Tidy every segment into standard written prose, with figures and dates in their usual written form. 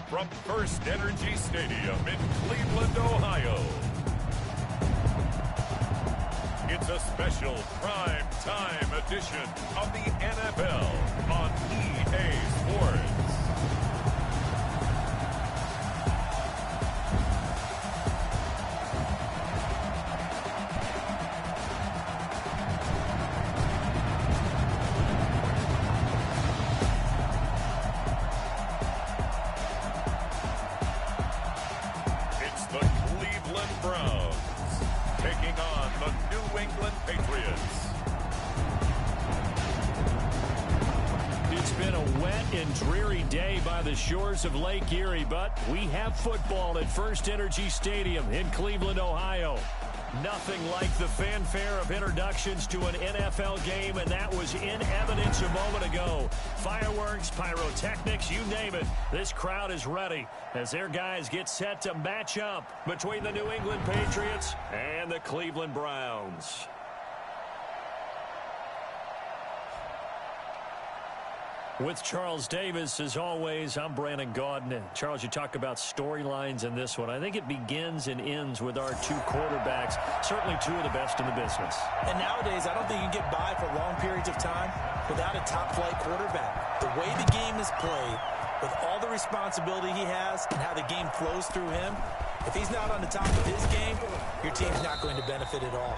From First Energy Stadium in Cleveland, Ohio, it's a special prime time edition of the NFL on EA Sports. The shores of Lake Erie, but we have football at First Energy Stadium in Cleveland, Ohio. Nothing like the fanfare of introductions to an NFL game, and that was in evidence a moment ago. Fireworks, pyrotechnics, you name it. This crowd is ready as their guys get set to match up between the New England Patriots and the Cleveland Browns. With Charles Davis, as always, I'm Brandon Gaudin. Charles, you talk about storylines in this one. I think it begins and ends with our two quarterbacks, certainly two of the best in the business. And nowadays, I don't think you can get by for long periods of time without a top-flight quarterback. The way the game is played, with all the responsibility he has and how the game flows through him, if he's not on the top of his game, your team's not going to benefit at all.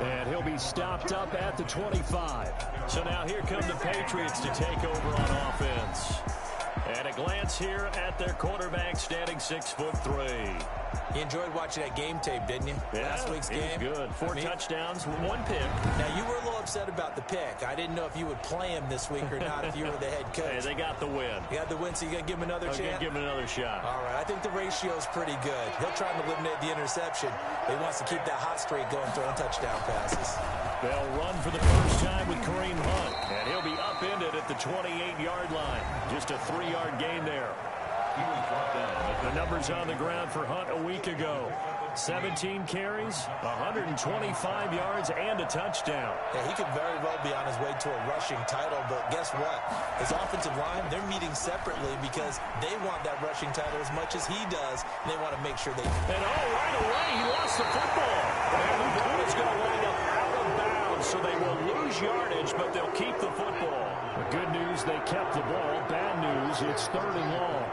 And he'll be stopped up at the 25. So now here come the Patriots to take over on offense. And a glance here at their quarterback standing 6'3". You enjoyed watching that game tape, didn't you? Yeah, last week's game. Good. Four touchdowns, one pick. Now, you were a little upset about the pick. I didn't know if you would play him this week or not if you were the head coach. Hey, they got the win. You got the win, so you got to give him another chance? Give him another shot. All right, I think the ratio's pretty good. He'll try and eliminate the interception. He wants to keep that hot streak going, throwing touchdown passes. They'll run for the first time with Kareem Hunt, and he'll be upended at the 28-yard line. Just a 3-yard gain there. The numbers on the ground for Hunt a week ago. 17 carries, 125 yards, and a touchdown. Yeah, he could very well be on his way to a rushing title, but guess what? His offensive line, they're meeting separately because they want that rushing title as much as he does, and they want to make sure they... And right away, he lost the football. And the ball is going to wind up out of bounds, so they will lose yardage, but they'll keep the football. The good news, they kept the ball. Bad news, it's 3rd and long.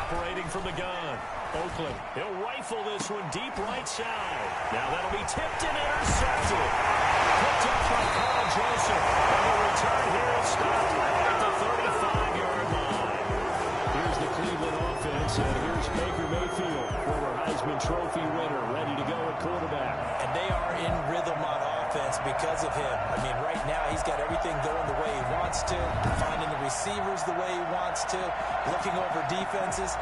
Operating from the gun, Oakland. He'll rifle this one deep right side. Now that'll be tipped and intercepted. Picked up by Carl Joseph. And the return here is stopped at the 35-yard line. Here's the Cleveland offense, and here's Baker Mayfield, former Heisman Trophy winner, ready to go at quarterback. And they are in rhythm on offense because of him. I mean, right now he's got everything going the way he wants to, finding the receivers the way he wants to, looking over defenses.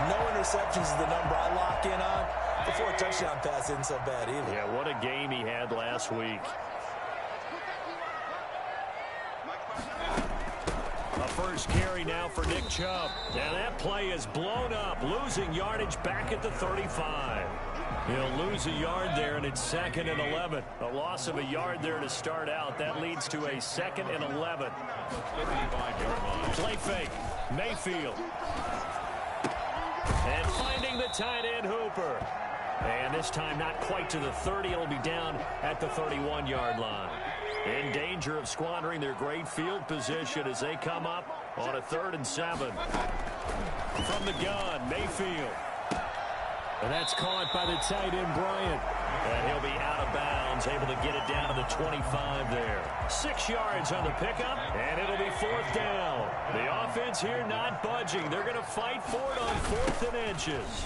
No interceptions is the number I lock in on. The 4 touchdown pass isn't so bad either. Yeah, what a game he had last week. A first carry now for Nick Chubb. Now that play is blown up, losing yardage back at the 35. He'll lose a yard there, and it's 2nd and 11. A loss of a yard there to start out. That leads to a 2nd and 11. Play fake. Mayfield. And finding the tight end, Hooper. And this time not quite to the 30. It'll be down at the 31-yard line. In danger of squandering their great field position as they come up on a 3rd and 7. From the gun, Mayfield. And that's caught by the tight end, Bryant. And he'll be out of bounds, able to get it down to the 25 there. 6 yards on the pickup, and it'll be 4th down. The offense here not budging. They're going to fight for it on 4th and inches.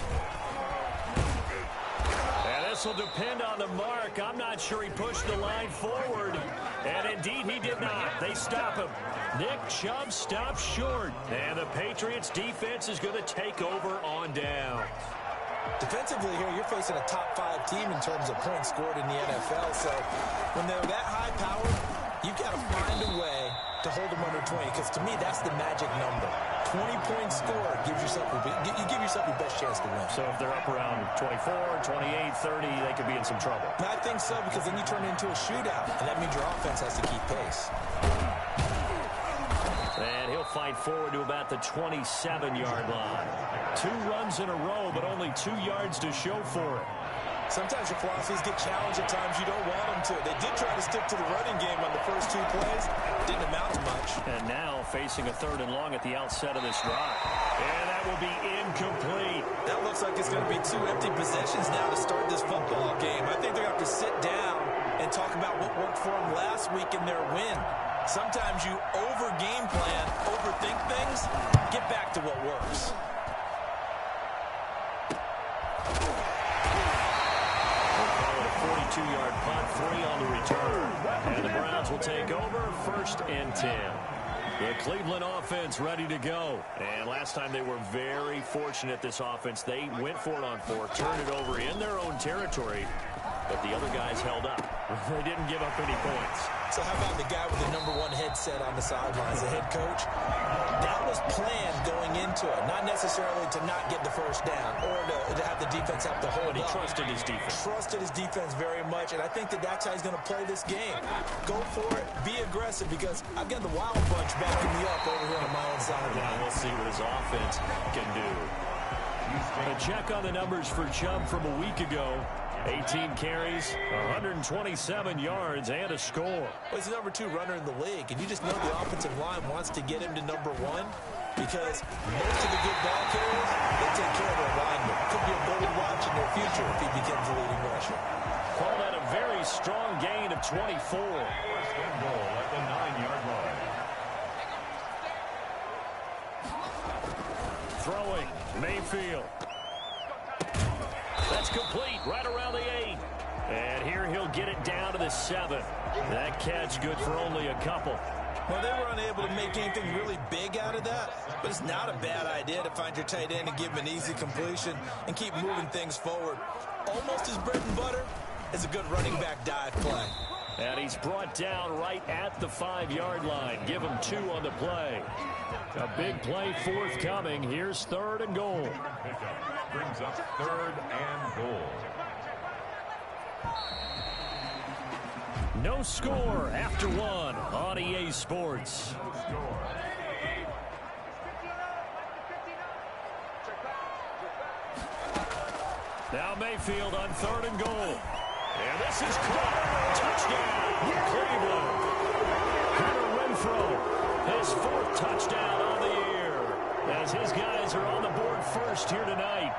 And this will depend on the mark. I'm not sure he pushed the line forward. And indeed, he did not. They stop him. Nick Chubb stops short. And the Patriots defense is going to take over on down. Defensively here, you're facing a top 5 team in terms of points scored in the NFL. So when they're that high powered, you've got to find a way to hold them under 20. Because to me, that's the magic number. 20-point score gives yourself you give yourself your best chance to win. So if they're up around 24, 28, 30, they could be in some trouble. I think so, because then you turn it into a shootout, and that means your offense has to keep pace. And he'll fight forward to about the 27-yard line. 2 runs in a row, but only 2 yards to show for it. Sometimes your philosophies get challenged at times you don't want them to. They did try to stick to the running game on the first 2 plays. Didn't amount to much. And now facing a 3rd and long at the outset of this drive. And that will be incomplete. That looks like it's going to be 2 empty possessions now to start this football game. I think they're going to have to sit down and talk about what worked for them last week in their win. Sometimes you over-game plan, overthink things, get back to what works. 42-yard punt, 3 on the return. And the Browns will take over, 1st and 10. The Cleveland offense ready to go. And last time they were very fortunate, this offense. They went for it on 4, turned it over in their own territory, but the other guys held up. They didn't give up any points. So how about the guy with the #1 headset on the sidelines, the head coach? That was planned going into it, not necessarily to not get the first down or to have the defense have to hold But he up. trusted his defense. Trusted his defense very much, and I think that that's how he's going to play this game. Go for it, be aggressive, because I've got the Wild Bunch backing me up over here on my own sideline. Now we'll see what his offense can do. A check on the numbers for Chubb from a week ago. 18 carries, 127 yards, and a score. Well, he's the #2 runner in the league, and you just know the offensive line wants to get him to #1 because most of the good ball carriers, they take care of their linemen. Could be a gold watch in their future if he becomes the leading rusher. Call that a very strong gain of 24. 1st and goal at the 9-yard line. Throwing, Mayfield. That's complete, right around the 8. And here he'll get it down to the 7. That catch good for only a couple. Well, they were unable to make anything really big out of that, but it's not a bad idea to find your tight end and give him an easy completion and keep moving things forward. Almost as bread and butter is a good running back dive play. And he's brought down right at the 5-yard line. Give him 2 on the play. A big play forthcoming. Here's 3rd and goal. Pickup brings up 3rd and goal. No score after 1 on EA Sports. Now Mayfield on 3rd and goal. And this is caught. Touchdown, Cleveland. Hunter Renfrow, his 4th touchdown on the year, as his guys are on the board first here tonight.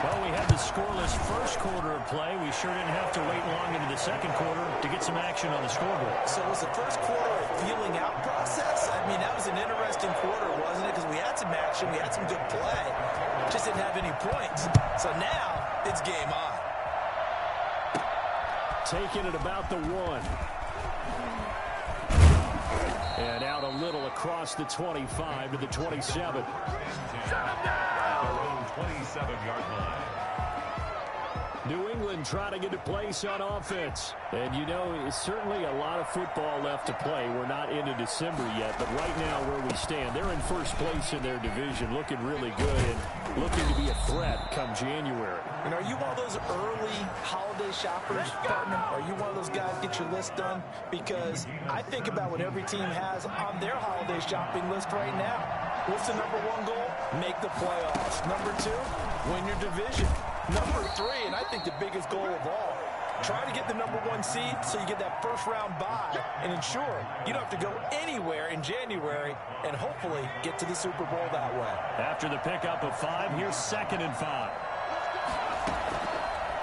Well, we had the scoreless first quarter of play. We sure didn't have to wait long into the 2nd quarter to get some action on the scoreboard. So was the first quarter a feeling out process? I mean, that was an interesting quarter, wasn't it? Because we had some action, we had some good play. Just didn't have any points. So now, it's game on. Taking it about the 1. And out a little across the 25 to the 27. 27-yard line. New England trying to get a place on offense. And, you know, it's certainly a lot of football left to play. We're not into December yet, but right now where we stand, they're in first place in their division, looking really good and looking to be a threat come January. And are you one of those early holiday shoppers, partner? Are you one of those guys get your list done? Because I think about what every team has on their holiday shopping list right now. What's the #1 goal? Make the playoffs. #2, win your division. #3, and I think the biggest goal of all, try to get the #1 seed so you get that first-round bye and ensure you don't have to go anywhere in January and hopefully get to the Super Bowl that way. After the pickup of 5, here's 2nd and 5.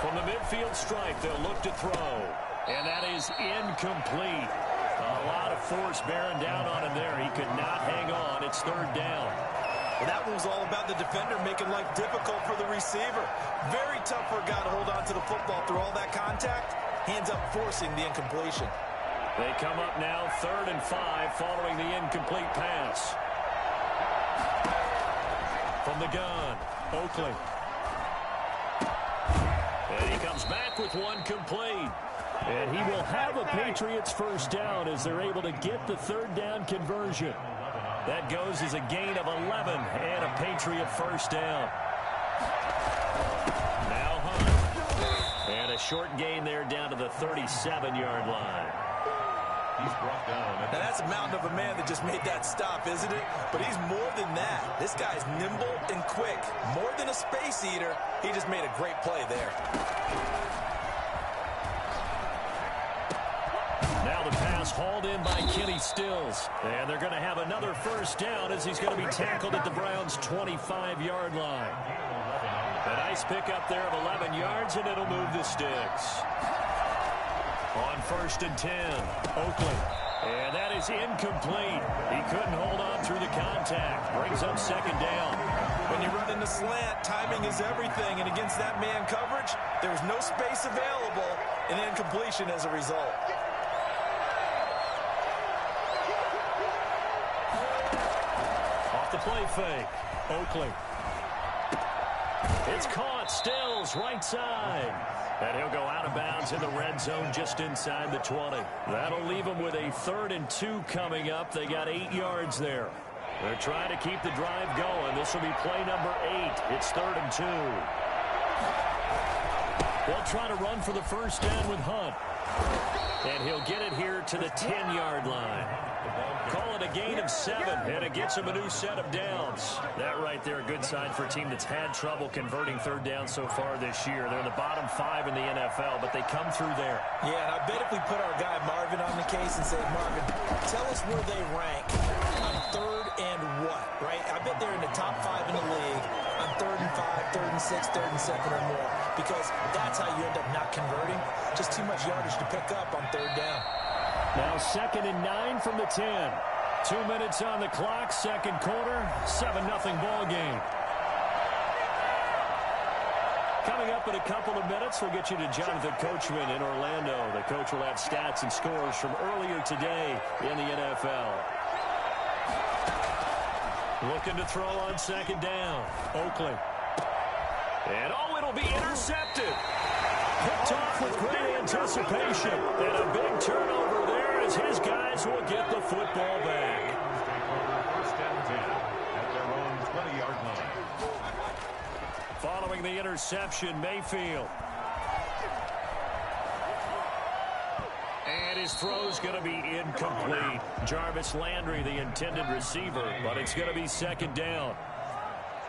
From the midfield stripe, they'll look to throw. And that is incomplete. A lot of force bearing down on him there. He could not hang on. It's 3rd down. Well, that one was all about the defender making life difficult for the receiver. Very tough for a guy to hold on to the football through all that contact. Hands up forcing the incompletion. They come up now 3rd and 5 following the incomplete pass. From the gun, Oakley. And he comes back with 1 complete. And he will have a Patriots first down as they're able to get the 3rd down conversion. That goes as a gain of 11 and a Patriot first down. Now Hunt. And a short gain there down to the 37-yard line. He's brought down. Now that's a mountain of a man that just made that stop, isn't it? But he's more than that. This guy's nimble and quick. More than a space eater, he just made a great play there. Now the pass hauled in by Kenny Stills. And they're going to have another first down as he's going to be tackled at the Browns' 25-yard line. A nice pickup there of 11 yards, and it'll move the sticks. On 1st and 10, Oakley. And that is incomplete. He couldn't hold on through the contact. Brings up 2nd down. When you run in the slant, timing is everything. And against that man coverage, there was no space available, and incompletion as a result. Off the play fake, Oakley. It's caught. Stills, right side. And he'll go out of bounds in the red zone just inside the 20. That'll leave them with a 3rd and 2 coming up. They got 8 yards there. They're trying to keep the drive going. This will be play number 8. It's 3rd and 2. They'll try to run for the first down with Hunt. And he'll get it here to the 10-yard line. Call it a gain of 7, and it gets him a new set of downs. That right there, a good sign for a team that's had trouble converting 3rd down so far this year. They're in the bottom 5 in the NFL, but they come through there. Yeah, and I bet if we put our guy Marvin on the case and say, Marvin, tell us where they rank on 3rd and what, right? I bet they're in the top 5 in the league on 3rd and 5, 3rd and 6, 3rd and 7 or more, because that's how you end up not converting. Just too much yardage to pick up on 3rd down. Now 2nd and 9 from the 10. 2 minutes on the clock, 2nd quarter, 7-0 ball game. Coming up in a couple of minutes, we'll get you to Jonathan Coachman in Orlando. The coach will have stats and scores from earlier today in the NFL. Looking to throw on 2nd down. Oakley. And it'll be intercepted. Picked off with great anticipation. And a big turnover there as his guys will get the football back. First and 10 at their own 20-yard line. Following the interception, Mayfield. And his throw's going to be incomplete. Jarvis Landry, the intended receiver, but it's going to be 2nd down.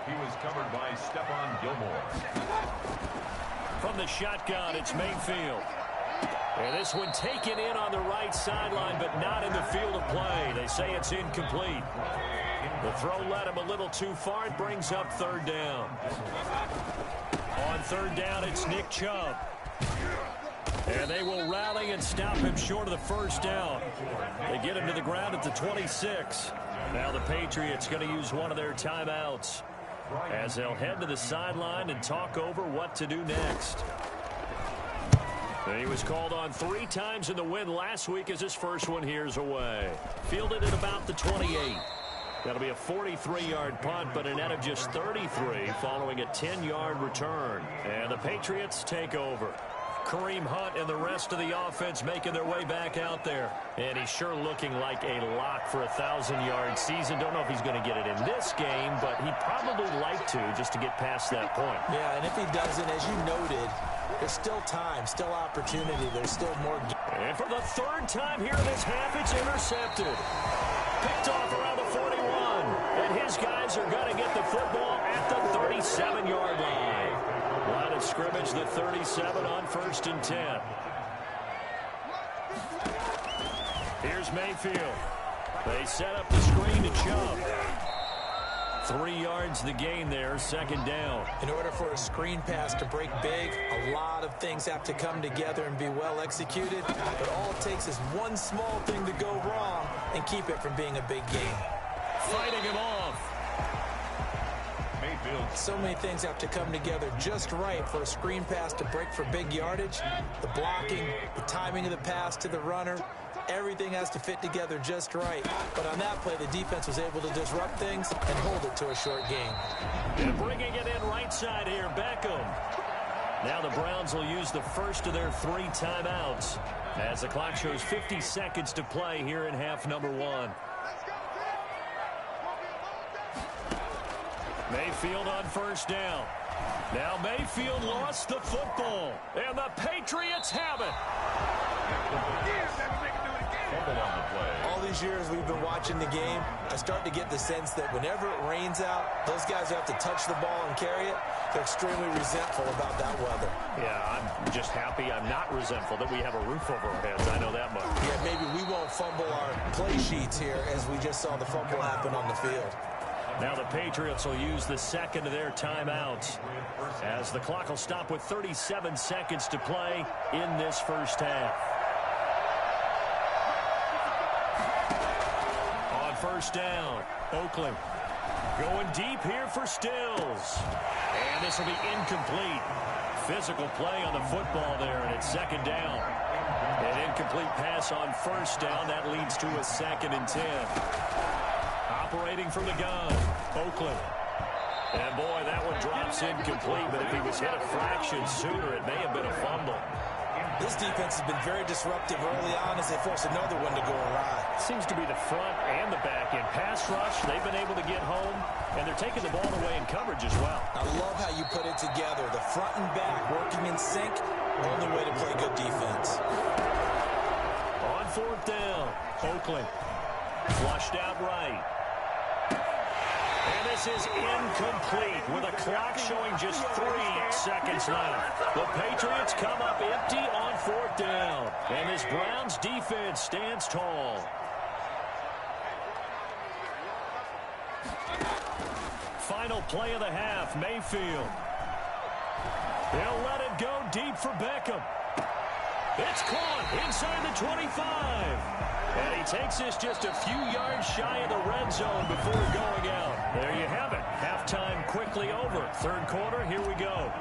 He was covered by Stephon Gilmore. From the shotgun, it's Mayfield. And this one taken in on the right sideline, but not in the field of play. They say it's incomplete. The throw led him a little too far. It brings up 3rd down. On 3rd down, it's Nick Chubb. And they will rally and stop him short of the first down. They get him to the ground at the 26. Now the Patriots going to use one of their timeouts as they'll head to the sideline and talk over what to do next. He was called on 3 times in the win last week as his first one here's away. Fielded at about the 28. That'll be a 43-yard punt, but a net of just 33 following a 10-yard return. And the Patriots take over. Kareem Hunt and the rest of the offense making their way back out there. And he's sure looking like a lock for a 1,000-yard season. Don't know if he's going to get it in this game, but he'd probably like to just to get past that point. Yeah, and if he doesn't, as you noted, there's still time, still opportunity. There's still more. And for the 3rd time here in this half, it's intercepted. Picked off around the 41. And his guys are going to get the football at the 37-yard line. Line of scrimmage, the 37 on 1st and 10. Here's Mayfield. They set up the screen to Chubb. 3 yards the gain there, 2nd down. In order for a screen pass to break big, a lot of things have to come together and be well executed. But all it takes is one small thing to go wrong and keep it from being a big gain. Fighting him off. So many things have to come together just right for a screen pass to break for big yardage. The blocking, the timing of the pass to the runner, everything has to fit together just right. But on that play, the defense was able to disrupt things and hold it to a short gain. And bringing it in right side here, Beckham. Now the Browns will use the first of their 3 timeouts as the clock shows 50 seconds to play here in half number 1. Mayfield on first down. Now Mayfield lost the football, and the Patriots have it. All these years we've been watching the game, I start to get the sense that whenever it rains out, those guys who have to touch the ball and carry it, they're extremely resentful about that weather. Yeah, I'm just happy I'm not resentful that we have a roof over our heads. I know that much. Yeah, maybe we won't fumble our play sheets here as we just saw the fumble happen on the field. Now the Patriots will use the second of their timeouts as the clock will stop with 37 seconds to play in this first half. On first down, Oakland going deep here for Stills. And this will be incomplete. Physical play on the football there, and it's second down. An incomplete pass on first down. That leads to a 2nd and 10. Operating from the gun, Oakland. And boy, that one drops incomplete, but if he was hit a fraction sooner, it may have been a fumble. This defense has been very disruptive early on as they force another one to go awry. Seems to be the front and the back end. Pass rush, they've been able to get home, and they're taking the ball away in coverage as well. I love how you put it together. The front and back working in sync, only way to play good defense. On fourth down, Oakland. Flushed out right. And this is incomplete with a clock showing just 3 seconds left. The Patriots come up empty on fourth down. And this Browns defense stands tall. Final play of the half, Mayfield. They'll let it go deep for Beckham. It's caught inside the 25. And he takes this just a few yards shy of the red zone before going out. There you have it. Halftime quickly over. Third quarter, here we go.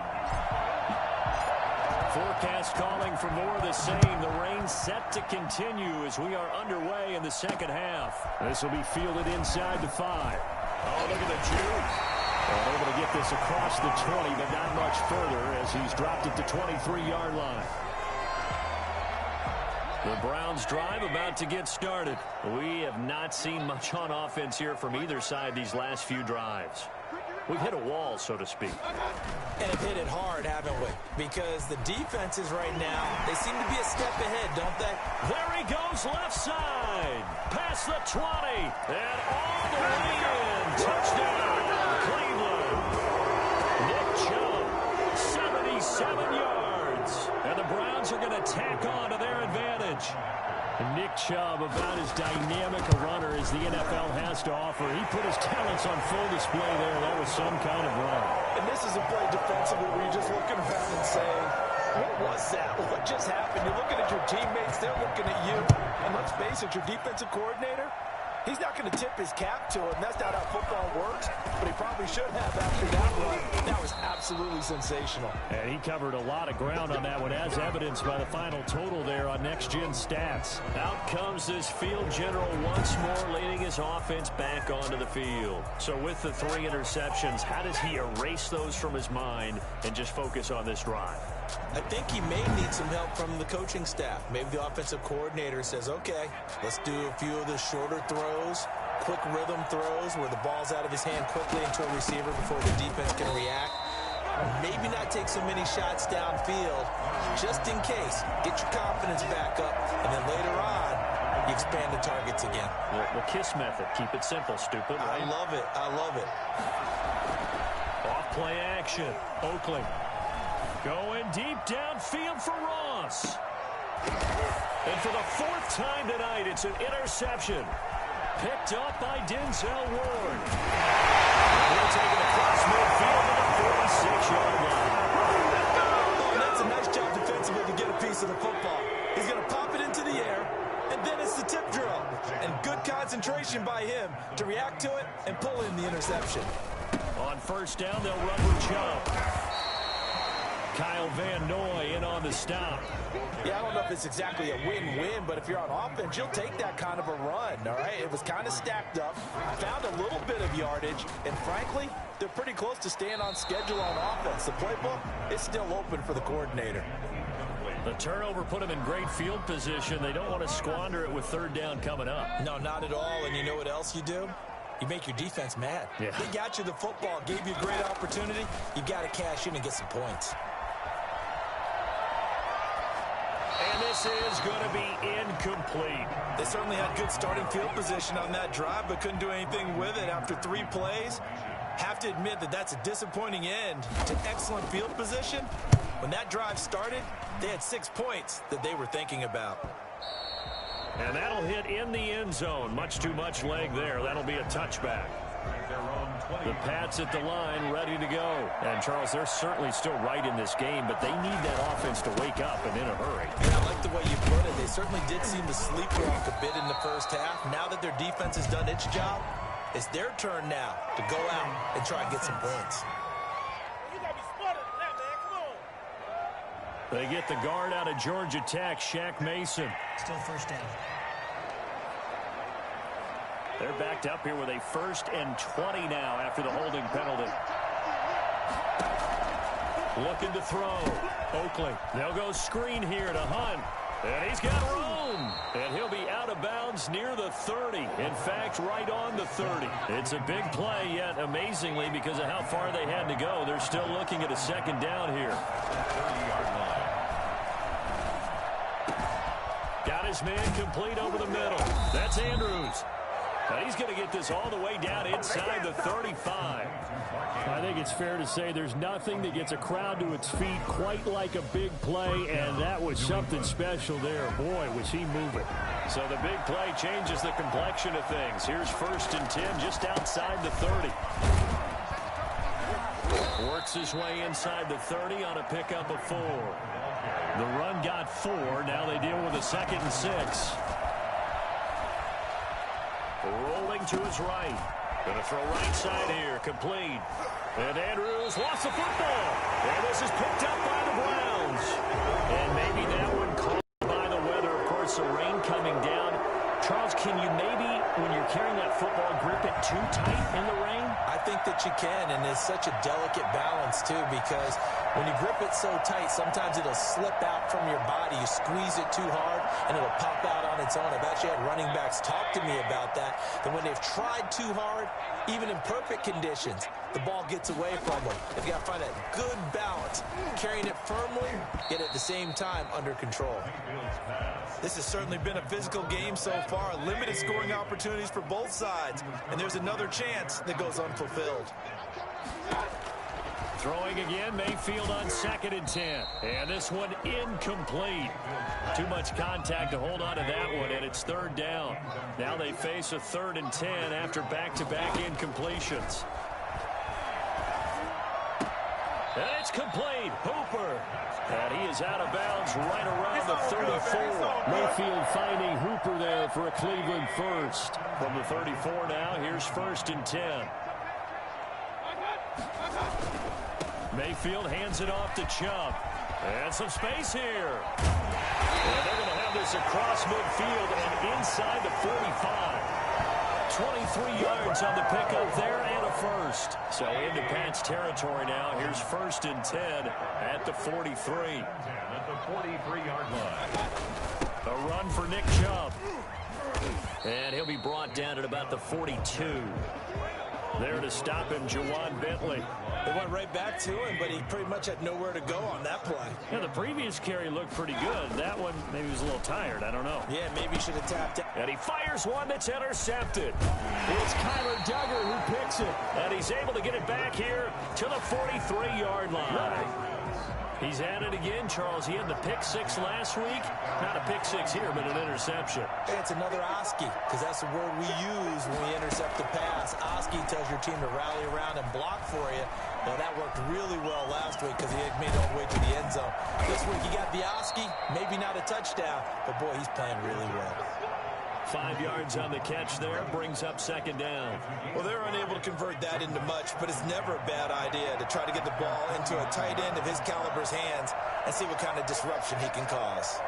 Forecast calling for more of the same. The rain set to continue as we are underway in the second half. This will be fielded inside the 5. Oh, look at the juke. Able to get this across the 20, but not much further as he's dropped it to 23-yard line. The Browns drive about to get started. We have not seen much on offense here from either side these last few drives. We've hit a wall, so to speak. And have hit it hard, haven't we? Because the defenses right now, they seem to be a step ahead, don't they? There he goes, left side. Past the 20. And all the way in. Touchdown, Cleveland. Nick Chubb, 77 yards. And the Browns are going to tack on to their advantage. Nick Chubb, about as dynamic a runner as the NFL has to offer. He put his talents on full display there. That was some kind of run. And this is a play defensively where you're just looking around and saying, what was that? What just happened? You're looking at your teammates. They're looking at you. And let's face it, your defensive coordinator, he's not going to tip his cap to him. That's not how football works. But he probably should have after that run. That was absolutely sensational. And he covered a lot of ground on that one, as evidenced by the final total there on next-gen stats. Out comes this field general once more, leading his offense back onto the field. So with the 3 interceptions, how does he erase those from his mind and just focus on this drive? I think he may need some help from the coaching staff. Maybe the offensive coordinator says, okay, let's do a few of the shorter throws, quick rhythm throws where the ball's out of his hand quickly into a receiver before the defense can react. Maybe not take so many shots downfield, just in case. Get your confidence back up, and then later on, you expand the targets again. The KISS method. Keep it simple, stupid, right? I love it. I love it. Off play action. Oakland going deep downfield for Ross. And for the 4th time tonight, it's an interception. Picked up by Denzel Ward. They're taking across midfield to the 46-yard line. Oh, and that's a nice job defensively to get a piece of the football. He's going to pop it into the air, and then it's the tip drill. And good concentration by him to react to it and pull in the interception. On first down, they'll run with Chubb. Kyle Van Noy in on the stop. Yeah, I don't know if it's exactly a win-win, but if you're on offense, you'll take that kind of a run, all right? It was kind of stacked up, found a little bit of yardage, and frankly, they're pretty close to staying on schedule on offense. The playbook is still open for the coordinator. The turnover put them in great field position. They don't want to squander it with 3rd down coming up. No, not at all, and you know what else you do? You make your defense mad. Yeah. They got you the football, gave you a great opportunity. You got to cash in and get some points. And this is going to be incomplete. They certainly had good starting field position on that drive, but couldn't do anything with it after 3 plays. Have to admit that that's a disappointing end to excellent field position. When that drive started, they had 6 points that they were thinking about. And that'll hit in the end zone. Much too much leg there. That'll be a touchback. The Pats at the line, ready to go. And, Charles, they're certainly still right in this game, but they need that offense to wake up and in a hurry. Yeah, I like the way you put it. They certainly did seem to sleepwalk a bit in the first half. Now that their defense has done its job, it's their turn now to go out and try and get some points. You got to be smarter than that, man. Come on. They get the guard out of Georgia Tech, Shaq Mason. Still first down. They're backed up here with a 1st and 20 now after the holding penalty. Looking to throw. Oakley. They'll go screen here to Hunt. And he's got room. And he'll be out of bounds near the 30. In fact, right on the 30. It's a big play, yet amazingly, because of how far they had to go, they're still looking at a 2nd down here. 30-yard line. Got his man complete over the middle. That's Andrews. And he's going to get this all the way down inside the 35. I think it's fair to say there's nothing that gets a crowd to its feet quite like a big play, and that was something special there. Boy, was he moving. So the big play changes the complexion of things. Here's 1st and 10 just outside the 30. Works his way inside the 30 on a pickup of 4. The run got 4. Now they deal with a 2nd and 6. Rolling to his right. Going to throw right side here. Complete. And Andrews lost the football. And this is picked up by the Browns. And maybe that one caught by the weather. Of course, the rain coming down. Charles, can you maybe, when you're carrying that football, grip it too tight in the rain? I think that you can, and it's such a delicate balance, too, because when you grip it so tight, sometimes it'll slip out from your body. You squeeze it too hard, and it'll pop out on its own. I've actually had running backs talk to me about that, that when they've tried too hard, even in perfect conditions, the ball gets away from them. They've got to find that good balance, carrying it firmly, yet at the same time under control. This has certainly been a physical game so far. Limited scoring opportunities for both sides, and there's another chance that goes unfulfilled. Throwing again, Mayfield on 2nd and 10. And this one incomplete. Too much contact to hold on to that one, and it's 3rd down. Now they face a 3rd and 10 after back-to-back incompletions. And it's complete. Hooper. And he is out of bounds right around the 34. Mayfield finding Hooper there for a Cleveland first. From the 34 now, here's 1st and 10. Mayfield hands it off to Chubb. And some space here. And they're going to have this across midfield and inside the 45. 23 yards on the pickup there and a first. So into Pat's territory now. Here's 1st and 10 at the 43. At the 43-yard line. A run for Nick Chubb. And he'll be brought down at about the 42. There to stop him, Jawan Bentley. They went right back to him, but he pretty much had nowhere to go on that play. Yeah, the previous carry looked pretty good. That one, maybe he was a little tired. I don't know. Yeah, maybe he should have tapped it. And he fires one that's intercepted. It's Kyler Duggar who picks it. And he's able to get it back here to the 43-yard line. He's at it again, Charles. He had the pick 6 last week. Not a pick 6 here, but an interception. Hey, it's another Oski, because that's the word we use when we intercept the pass. Oski tells your team to rally around and block for you. Well, that worked really well last week because he had made it all the way to the end zone. This week he got the Oski, maybe not a touchdown, but boy, he's playing really well. 5 yards on the catch there, brings up 2nd down. Well, they're unable to convert that into much, but it's never a bad idea to try to get the ball into a tight end of his caliber's hands and see what kind of disruption he can cause.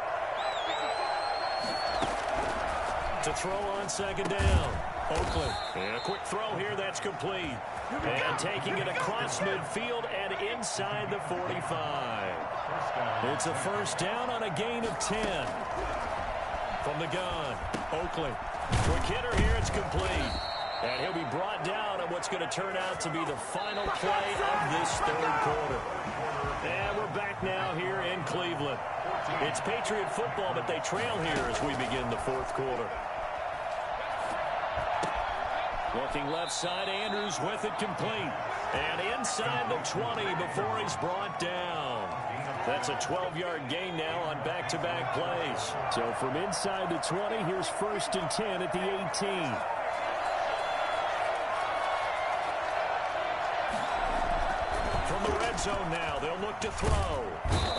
To throw on 2nd down. Oakley. And a quick throw here, that's complete. And taking it across midfield and inside the 45. It's a 1st down on a gain of 10. From the gun, Oakley. Quick hitter here, it's complete. And he'll be brought down on what's going to turn out to be the final play of this third quarter. And we're back now here in Cleveland. It's Patriot football, but they trail here as we begin the fourth quarter. Looking left side, Andrews with it complete. And inside the 20 before he's brought down. That's a 12-yard gain now on back-to-back plays. So from inside the 20, here's 1st and 10 at the 18. From the red zone now, they'll look to throw.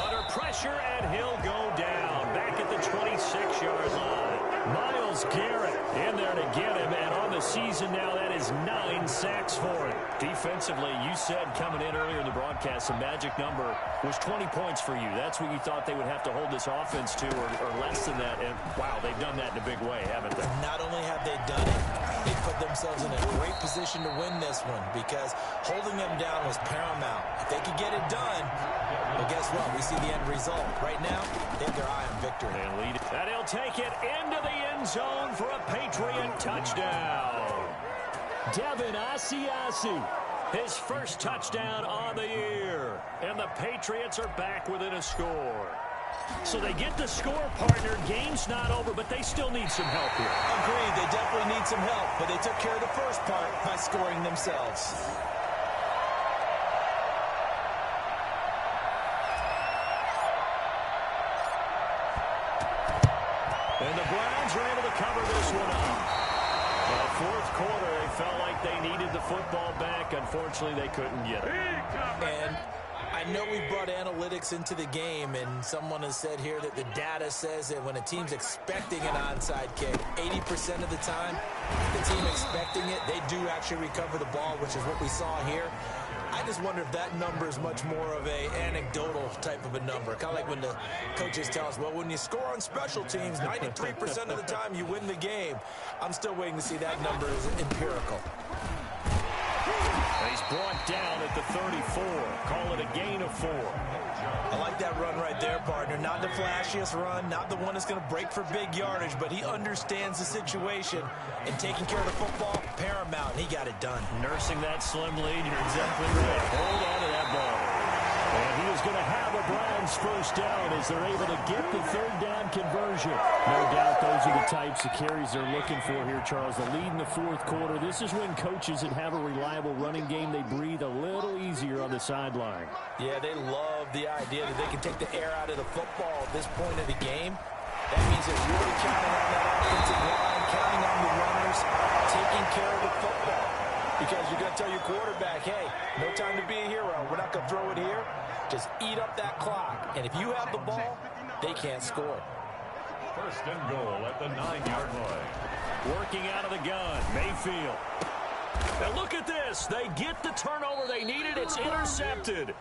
Under pressure, and he'll go down. Back at the 26-yard line. Myles Garrett in there to get him, and on the season now, that is 9 sacks for him. Defensively, you said coming in earlier in the broadcast, the magic number was 20 points for you. That's what you thought they would have to hold this offense to, or less than that. And, wow, they've done that in a big way, haven't they? Not only have they done it, they put themselves in a great position to win this one because holding them down was paramount. If they could get it done, well, guess what? We see the end result. Right now, they have their eye on victory. And lead it. And he'll take it into the end zone for a Patriot touchdown. Devin Asiasi, his first touchdown on the year. And the Patriots are back within a score. So they get the score, partner. Game's not over, but they still need some help here. Agreed. They definitely need some help, but they took care of the first part by scoring themselves. And the Browns are able to cover this one up. Fourth quarter, they felt like they needed the football back. Unfortunately, they couldn't get it. And I know we brought analytics into the game, and someone has said here that the data says that when a team's expecting an onside kick, 80% of the time, the team expecting it, they do actually recover the ball, which is what we saw here. I just wonder if that number is much more of a anecdotal type of a number. Kind of like when the coaches tell us, well, when you score on special teams, 93% of the time you win the game. I'm still waiting to see that number is empirical. He's brought down at the 34. Call it a gain of 4. I like that run right there, partner. Not the flashiest run, not the one that's going to break for big yardage, but he understands the situation, and taking care of the football, paramount, and he got it done. Nursing that slim lead, you're exactly right. Hold on to that ball. And he is going to have a Browns first down as they're able to get the third down conversion. No doubt those are the types of carries they're looking for here, Charles. The lead in the fourth quarter. This is when coaches that have a reliable running game, they breathe a little easier on the sideline. Yeah, they love the idea that they can take the air out of the football at this point of the game. That means they're really counting on that offensive line, counting on the runners, taking care of the football. Because you're going to tell your quarterback, hey, no time to be a hero. We're not going to throw it here. Just eat up that clock. And if you have the ball, they can't score. First and goal at the 9-yard line. Working out of the gun, Mayfield. And look at this. They get the turnover they needed. It's intercepted.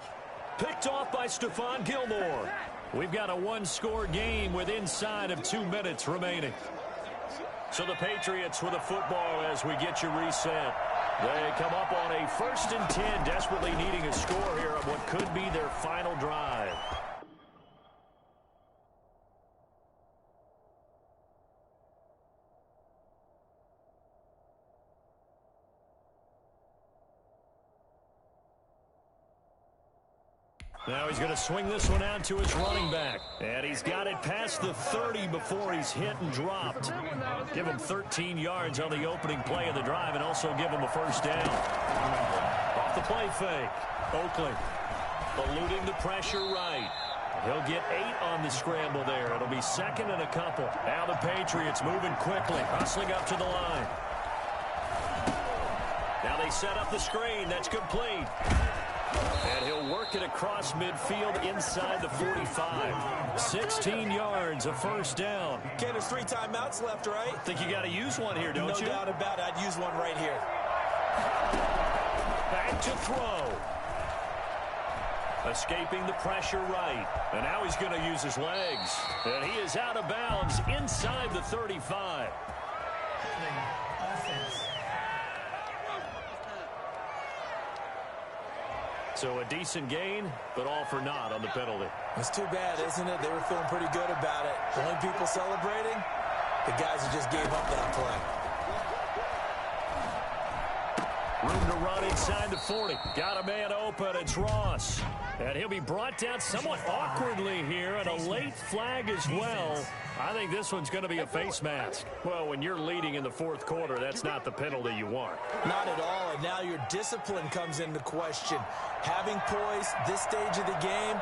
Picked off by Stephon Gilmore. We've got a one-score game with inside of 2 minutes remaining. So the Patriots with a football as we get you reset. They come up on a 1st and 10, desperately needing a score here on what could be their final drive. Now he's going to swing this one out to his running back. And he's got it past the 30 before he's hit and dropped. Give him 13 yards on the opening play of the drive and also give him a first down. Off the play fake. Oakley eluding the pressure right. He'll get 8 on the scramble there. It'll be second and a couple. Now the Patriots moving quickly, hustling up to the line. Now they set up the screen. That's complete. And he'll work it across midfield inside the 45. 16 yards, a first down. Ken, there's 3 timeouts left, right? Think you got to use one here, don't you? No doubt about it. I'd use one right here. Back to throw. Escaping the pressure right. And now he's going to use his legs. And he is out of bounds inside the 35. So a decent gain, but all for naught on the penalty. It's too bad, isn't it? They were feeling pretty good about it. The only people celebrating, the guys who just gave up that play. Room to run inside the 40. Got a man open. It's Ross. And he'll be brought down somewhat awkwardly here, and a late flag as well. I think this one's going to be a face mask. Well, when you're leading in the fourth quarter, that's not the penalty you want. Not at all, and now your discipline comes into question. Having poise this stage of the game,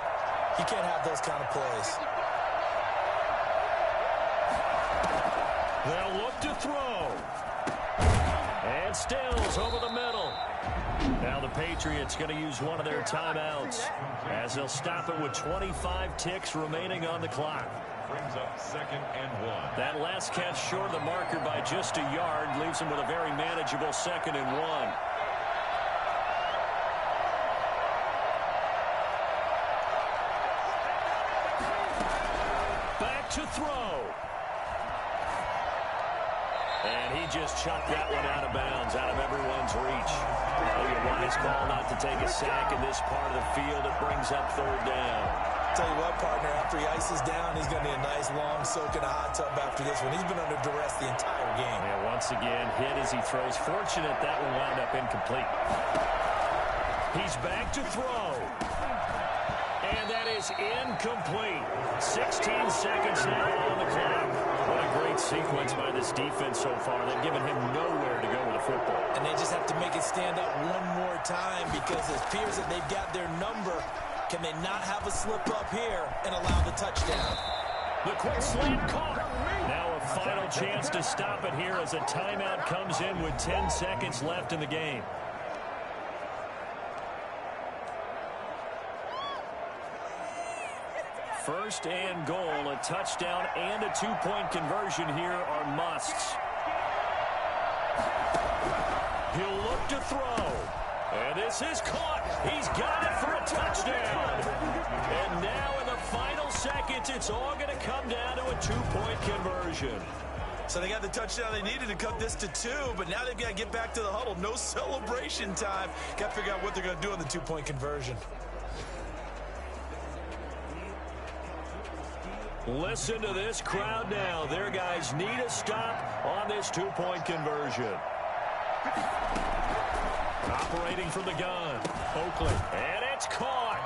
you can't have those kind of plays. They'll look to throw. And Stills over the middle. Now the Patriots going to use one of their timeouts as they'll stop it with 25 ticks remaining on the clock. Brings up 2nd and 1. That last catch short of the marker by just a yard leaves him with a very manageable 2nd and 1. Back to throw. And he just chucked that one out of bounds, out of everyone's reach. Maybe a wise call not to take a sack in this part of the field. It brings up 3rd down. Tell you what, partner, after he ices down, he's going to need a nice long soak in a hot tub after this one. He's been under duress the entire game. And once again, hit as he throws. Fortunate that one wound up incomplete. He's back to throw. And that is incomplete. 16 seconds now on the clock. What a great sequence by this defense so far. They've given him nowhere to go with the football. And they just have to make it stand up one more time because it appears that they've got their number. Can they not have a slip up here and allow the touchdown? The quick slant caught. Now a final chance to stop it here as a timeout comes in with 10 seconds left in the game. First and goal, a touchdown and a 2-point conversion here are musts. He'll look to throw. And this is caught. He's got it for a touchdown. And now in the final seconds, it's all going to come down to a 2-point conversion. So they got the touchdown they needed to cut this to 2, but now they've got to get back to the huddle. No celebration time. Got to figure out what they're going to do on the 2-point conversion. Listen to this crowd now. Their guys need a stop on this 2-point conversion. Operating from the gun, Oakley. And it's caught.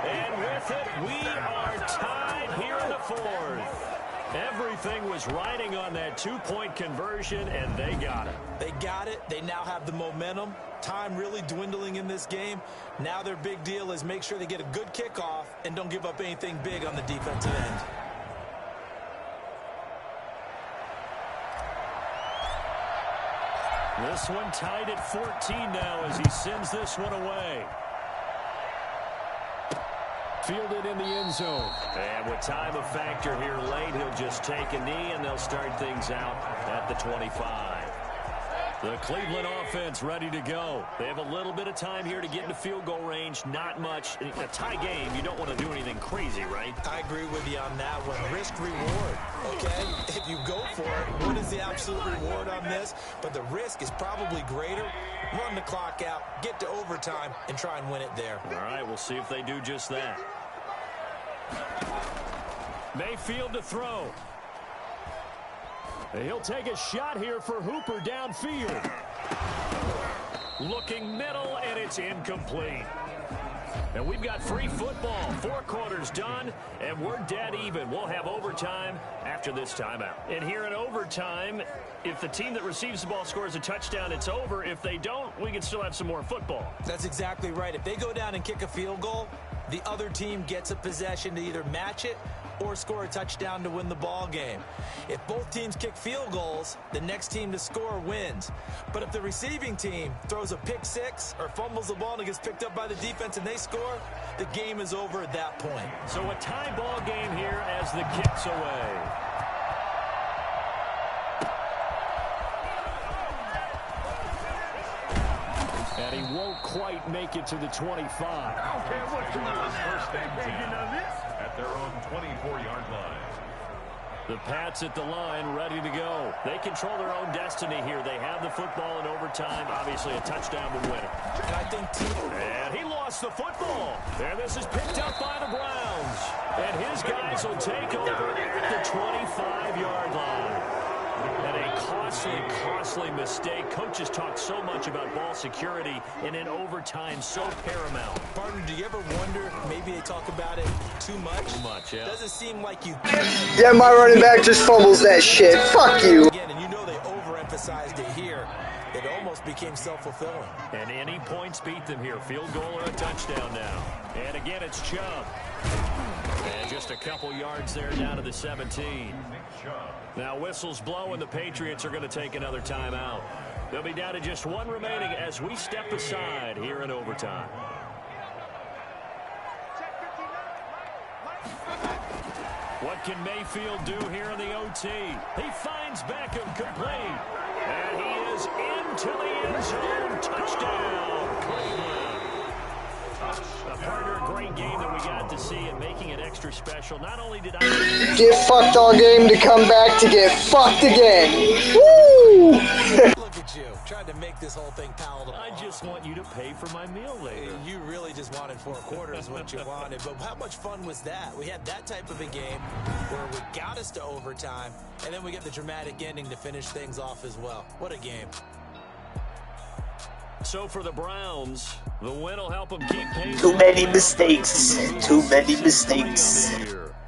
And with it, we are tied here in the 4th. Everything was riding on that 2-point conversion, and they got it. They got it. They now have the momentum. Time really dwindling in this game. Now their big deal is make sure they get a good kickoff and don't give up anything big on the defensive end. This one tied at 14 now as he sends this one away. Fielded in the end zone. And with time a factor here late, he'll just take a knee and they'll start things out at the 25. The Cleveland offense ready to go. They have a little bit of time here to get into field goal range. Not much. In a tie game, you don't want to do anything crazy, right? I agree with you on that one. Risk reward, okay? If you go for it, what is the absolute reward on this? But the risk is probably greater. Run the clock out, get to overtime, and try and win it there. All right, we'll see if they do just that. Mayfield to throw. He'll take a shot here for Hooper downfield. Looking middle, and it's incomplete. And we've got free football. 4 quarters done, and we're dead even. We'll have overtime after this timeout. And here in overtime, if the team that receives the ball scores a touchdown, it's over. If they don't, we can still have some more football. That's exactly right. If they go down and kick a field goal, the other team gets a possession to either match it or score a touchdown to win the ball game. If both teams kick field goals, the next team to score wins. But if the receiving team throws a pick six or fumbles the ball and it gets picked up by the defense and they score, the game is over at that point. So a tie ball game here as the kick's away. And he won't quite make it to the 25. I don't care what you want. First and 10 at their own 24-yard line. The Pats at the line, ready to go. They control their own destiny here. They have the football in overtime. Obviously, a touchdown would win it. And I think and he lost the football. And this is picked up by the Browns. And his guys will take over at the 25-yard line. And a costly mistake. Coaches talk so much about ball security, and in overtime, so paramount. Partner, do you ever wonder, maybe they talk about it too much? Too much, yeah. Doesn't seem like you... Yeah, my running back just fumbles that shit. Fuck you. Again, and you know they overemphasized it here. It almost became self-fulfilling. And any points beat them here. Field goal or a touchdown now. And again, it's Chubb. And just a couple yards there down to the 17. Now whistles blow and the Patriots are going to take another timeout. They'll be down to just one remaining as we step aside here in overtime. What can Mayfield do here in the OT? He finds Beckham complete. And he is into the end zone. Touchdown, Cleveland. A partner, a great game that we got to see and making it extra special. Not only did I Get fucked all game to come back to get fucked again. Woo! Look at you, trying to make this whole thing palatable. I just want you to pay for my meal later. You really just wanted 4 quarters what you wanted, but how much fun was that? We had that type of a game where we got us to overtime, and then we get the dramatic ending to finish things off as well. What a game. So for the Browns, the win will help them keep pace. Too many mistakes. Too many mistakes.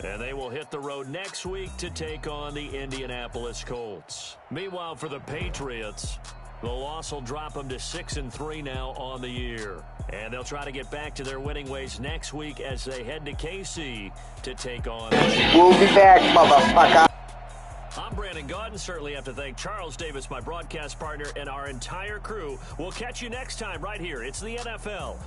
And they will hit the road next week to take on the Indianapolis Colts. Meanwhile, for the Patriots, the loss will drop them to 6-3 now on the year. And they'll try to get back to their winning ways next week as they head to KC to take on. We'll be back, motherfucker. I'm Brandon Gaudin. Certainly have to thank Charles Davis, my broadcast partner, and our entire crew. We'll catch you next time right here. It's the NFL.